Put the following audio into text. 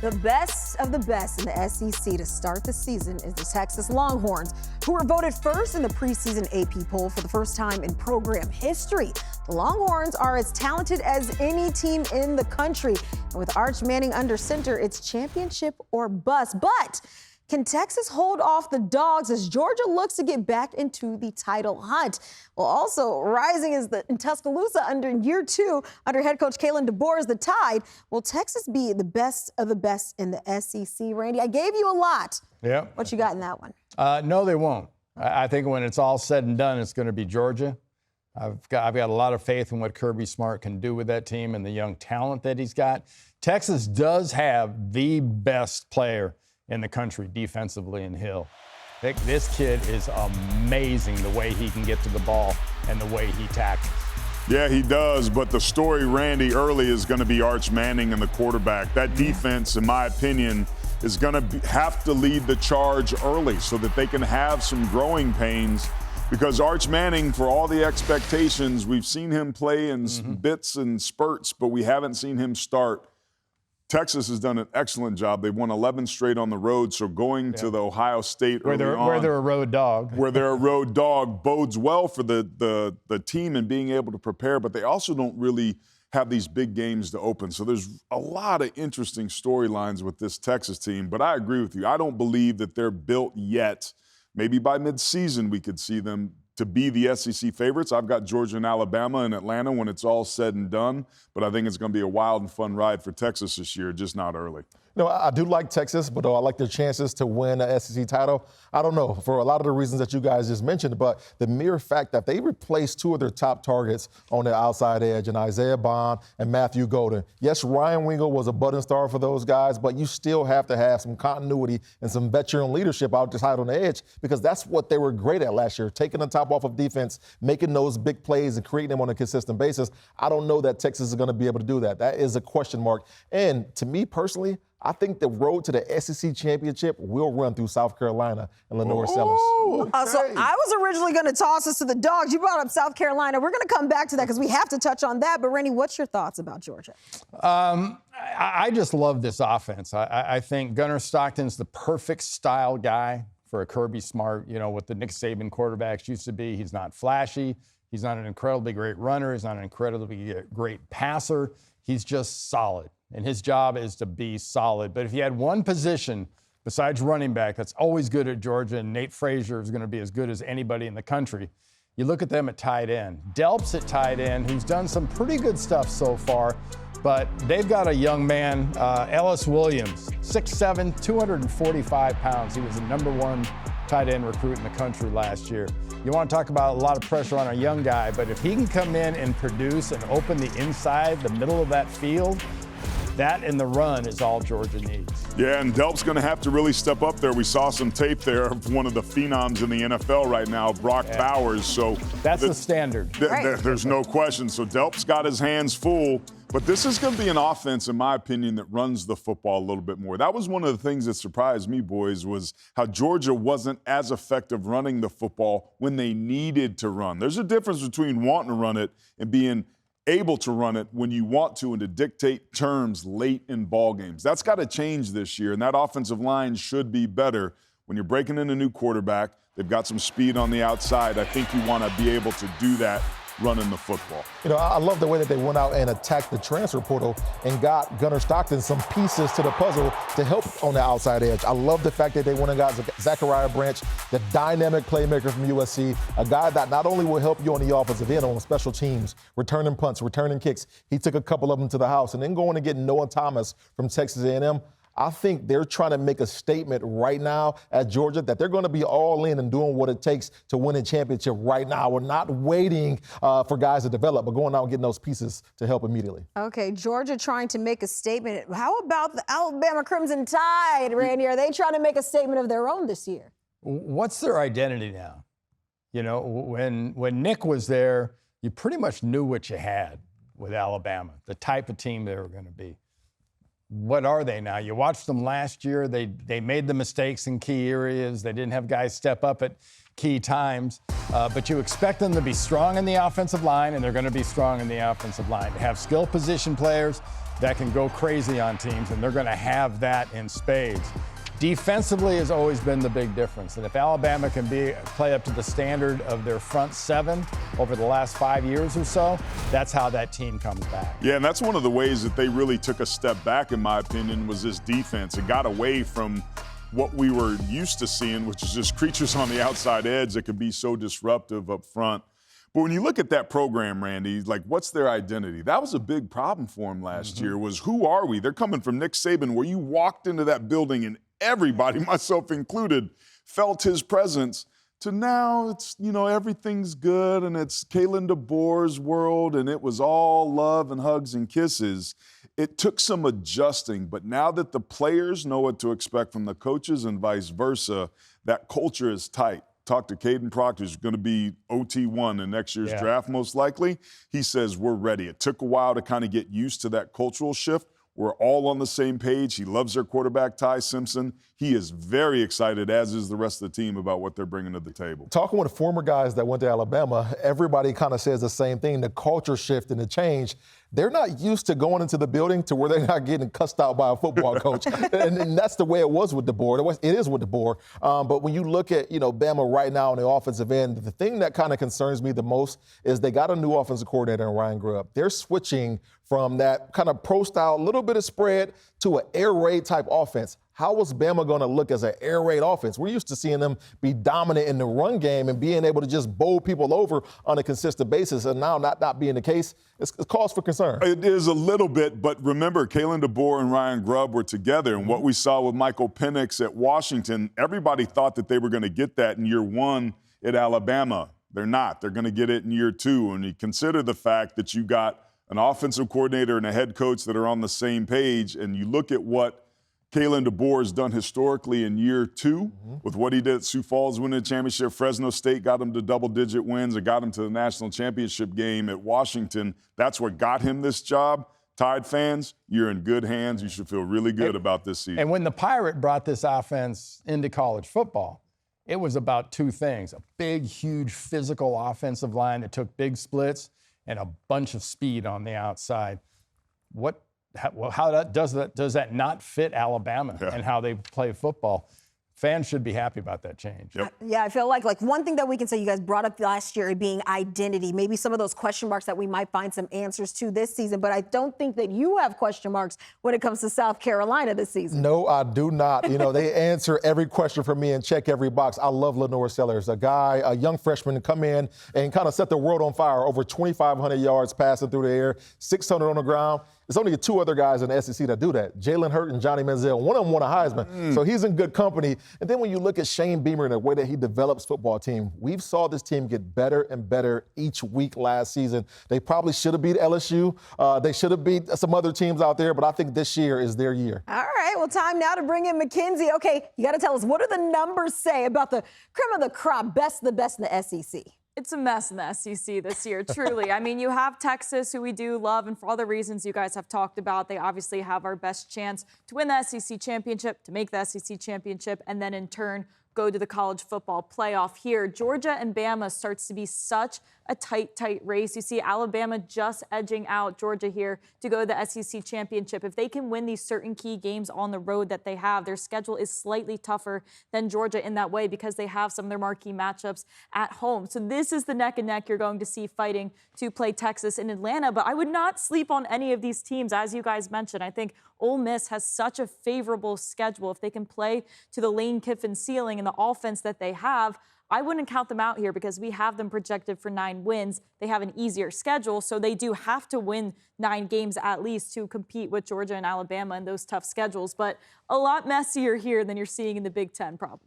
The best of the best in the SEC to start the season is the Texas Longhorns, who were voted first in the preseason AP poll for the first time in program history. The Longhorns are as talented as any team in the country. And with Arch Manning under center, it's championship or bust. But can Texas hold off the Dogs as Georgia looks to get back into the title hunt? Well, also rising is in Tuscaloosa under year 2 under head coach DeBoer is the Tide. Will Texas be the best of the best in the SEC, Randy? I gave you a lot. Yeah. What you got in that one? No, they won't. I think when it's all said and done, it's going to be Georgia. I've got a lot of faith in what Kirby Smart can do with that team and the young talent that he's got. Texas does have the best player in the country defensively in Hill. This kid is amazing the way he can get to the ball and the way he tackles. Yeah, he does, but the story, Randy, early is going to be Arch Manning and the quarterback. That defense, in my opinion, is going to have to lead the charge early so that they can have some growing pains, because Arch Manning, for all the expectations, we've seen him play in bits and spurts, but we haven't seen him start. Texas has done an excellent job. They've won 11 straight on the road, so going to the Ohio State where they're a road dog. Where they're a road dog bodes well for the team and being able to prepare, but they also don't really have these big games to open. So there's a lot of interesting storylines with this Texas team, but I agree with you. I don't believe that they're built yet. Maybe by midseason we could see them to be the SEC favorites. I've got Georgia and Alabama and Atlanta when it's all said and done, but I think it's going to be a wild and fun ride for Texas this year, just not early. You know, I do like Texas, but I like their chances to win an SEC title. I don't know, for a lot of the reasons that you guys just mentioned, but the mere fact that they replaced 2 of their top targets on the outside edge, and Isaiah Bond and Matthew Golden. Yes, Ryan Wingo was a budding star for those guys, but you still have to have some continuity and some veteran leadership out on the edge, because that's what they were great at last year, taking the top off of defense, making those big plays and creating them on a consistent basis. I don't know that Texas is going to be able to do that. That is a question mark. And to me personally, I think the road to the SEC championship will run through South Carolina and Lenore Sellers. So I was originally going to toss us to the Dogs. You brought up South Carolina. We're going to come back to that because we have to touch on that. But, Randy, what's your thoughts about Georgia? I just love this offense. I think Gunnar Stockton's the perfect style guy for a Kirby Smart, you know, what the Nick Saban quarterbacks used to be. He's not flashy. He's not an incredibly great runner. He's not an incredibly great passer. He's just solid. And his job is to be solid. But if you had one position besides running back that's always good at Georgia, and Nate Frazier is going to be as good as anybody in the country, you look at them at tight end. Delp's at tight end, who's done some pretty good stuff so far, but they've got a young man, Ellis Williams, 6'7", 245 pounds. He was the #1 tight end recruit in the country last year. You want to talk about a lot of pressure on a young guy, but if he can come in and produce and open the inside, the middle of that field, that and the run is all Georgia needs. Yeah, and Delp's going to have to really step up there. We saw some tape there of one of the phenoms in the NFL right now, Brock Bowers. So that's the standard. There's no question. So Delp's got his hands full. But this is going to be an offense, in my opinion, that runs the football a little bit more. That was one of the things that surprised me, boys, was how Georgia wasn't as effective running the football when they needed to run. There's a difference between wanting to run it and being able to run it when you want to and to dictate terms late in ball games. That's got to change this year, and that offensive line should be better. When you're breaking in a new quarterback, they've got some speed on the outside. I think you want to be able to do that running the football. You know, I love the way that they went out and attacked the transfer portal and got Gunnar Stockton some pieces to the puzzle to help on the outside edge. I love the fact that they went and got Zachariah Branch, the dynamic playmaker from USC, a guy that not only will help you on the offensive end on special teams, returning punts, returning kicks. He took a couple of them to the house, and then going and getting Noah Thomas from Texas A&M. I think they're trying to make a statement right now at Georgia that they're going to be all in and doing what it takes to win a championship right now. We're not waiting for guys to develop, but going out and getting those pieces to help immediately. Okay, Georgia trying to make a statement. How about the Alabama Crimson Tide, Randy? Are they trying to make a statement of their own this year? What's their identity now? You know, when Nick was there, you pretty much knew what you had with Alabama, the type of team they were going to be. What are they now? You watched them last year. They made the mistakes in key areas. They didn't have guys step up at key times. But you expect them to be strong in the offensive line, and they're going to be strong in the offensive line. To have skill position players, that can go crazy on teams, and they're going to have that in spades. Defensively has always been the big difference, and if Alabama can play up to the standard of their front seven over the last 5 years or so, that's how that team comes back. Yeah, and that's one of the ways that they really took a step back, in my opinion, was this defense. It got away from what we were used to seeing, which is just creatures on the outside edge that could be so disruptive up front. But when you look at that program, Randy, like, what's their identity? That was a big problem for them last year, was who are we? They're coming from Nick Saban, where you walked into that building and everybody, myself included, felt his presence, to now it's, everything's good and it's Kalen DeBoer's world and it was all love and hugs and kisses. It took some adjusting, but now that the players know what to expect from the coaches and vice versa, that culture is tight. Talk to Caden Proctor, who's going to be OT1 in next year's draft most likely. He says we're ready. It took a while to kind of get used to that cultural shift. We're all on the same page. He loves their quarterback, Ty Simpson. He is very excited, as is the rest of the team, about what they're bringing to the table. Talking with former guys that went to Alabama, everybody kind of says the same thing, the culture shift and the change. They're not used to going into the building to where they're not getting cussed out by a football coach. and that's the way it was with DeBoer. It is with DeBoer. But when you look at, Bama right now on the offensive end, the thing that kind of concerns me the most is they got a new offensive coordinator in Ryan Grubb. They're switching from that kind of pro-style, little bit of spread, to an air raid type offense. How was Bama going to look as an air raid offense? We're used to seeing them be dominant in the run game and being able to just bowl people over on a consistent basis, and now not being the case, it's cause for concern. It is a little bit, but remember, Kalen DeBoer and Ryan Grubb were together, and what we saw with Michael Penix at Washington, everybody thought that they were going to get that in year one at Alabama. They're not. They're going to get it in year two, and you consider the fact that you got an offensive coordinator and a head coach that are on the same page, and you look at what Kalen DeBoer has done historically in year two with what he did at Sioux Falls, winning the championship. Fresno State got him to double-digit wins and got him to the national championship game at Washington. That's what got him this job. Tide fans, you're in good hands. You should feel really good about this season. And when the Pirate brought this offense into college football, it was about two things: a big, huge physical offensive line that took big splits and a bunch of speed on the outside. How does that not fit Alabama and how they play football? Fans should be happy about that change. Yep. Yeah, I feel like one thing that we can say, you guys brought up last year being identity, maybe some of those question marks that we might find some answers to this season, but I don't think that you have question marks when it comes to South Carolina this season. No, I do not. They answer every question for me and check every box. I love Lenore Sellers, a young freshman to come in and kind of set the world on fire. Over 2,500 yards passing through the air, 600 on the ground. There's only two other guys in the SEC that do that, Jalen Hurt and Johnny Manziel. One of them won a Heisman, so he's in good company. And then when you look at Shane Beamer and the way that he develops football team, we've saw this team get better and better each week last season. They probably should have beat LSU. They should have beat some other teams out there, but I think this year is their year. All right, well, time now to bring in Mackenzie. Okay, you got to tell us, what do the numbers say about the cream of the crop, best of the best in the SEC? It's a mess in the SEC this year, truly. I mean, you have Texas, who we do love, and for all the reasons you guys have talked about, they obviously have our best chance to win the SEC championship, to make the SEC championship, and then in turn go to the college football playoff here. Georgia and Bama starts to be such a tight race. You see Alabama just edging out Georgia here to go to the SEC championship. If they can win these certain key games on the road that they have, their schedule is slightly tougher than Georgia in that way because they have some of their marquee matchups at home. So this is the neck and neck you're going to see fighting to play Texas in Atlanta. But I would not sleep on any of these teams, as you guys mentioned. I think Ole Miss has such a favorable schedule. If they can play to the Lane Kiffin ceiling and the offense that they have, I wouldn't count them out here because we have them projected for 9 wins. They have an easier schedule, so they do have to win 9 games at least to compete with Georgia and Alabama in those tough schedules. But a lot messier here than you're seeing in the Big Ten, probably.